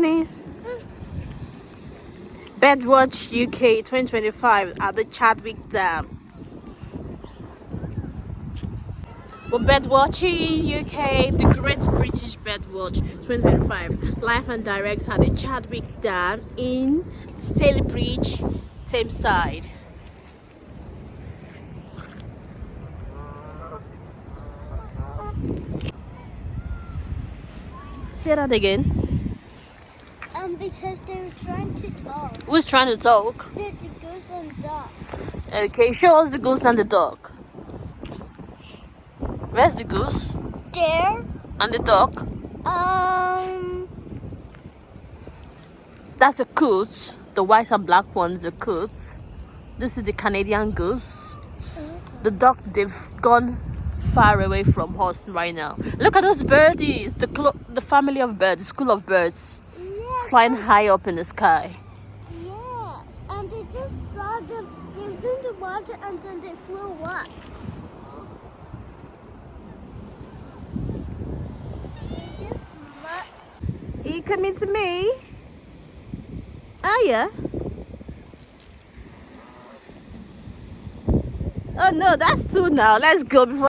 Eunice? Birdwatch UK 2025 at the Chadwick Dam. We're birdwatching UK, the Great British Birdwatch 2025, live and direct at the Chadwick Dam in Stalybridge, Thameside. Say that again. Because they were trying to talk. Who's trying to talk? The goose and duck. Okay, show us the goose and the duck. Where's the goose? There. And the duck? That's a coot. The white and black one's the coot. This is the Canadian goose. The duck, they've gone far away from us right now. Look at those birdies. The family of birds, the school of birds. Yes. Flying high up in the sky. Yes. And they just saw them. They was in the water and then they flew up. Are you coming to me? Oh yeah. Oh no, that's soon now. Let's go before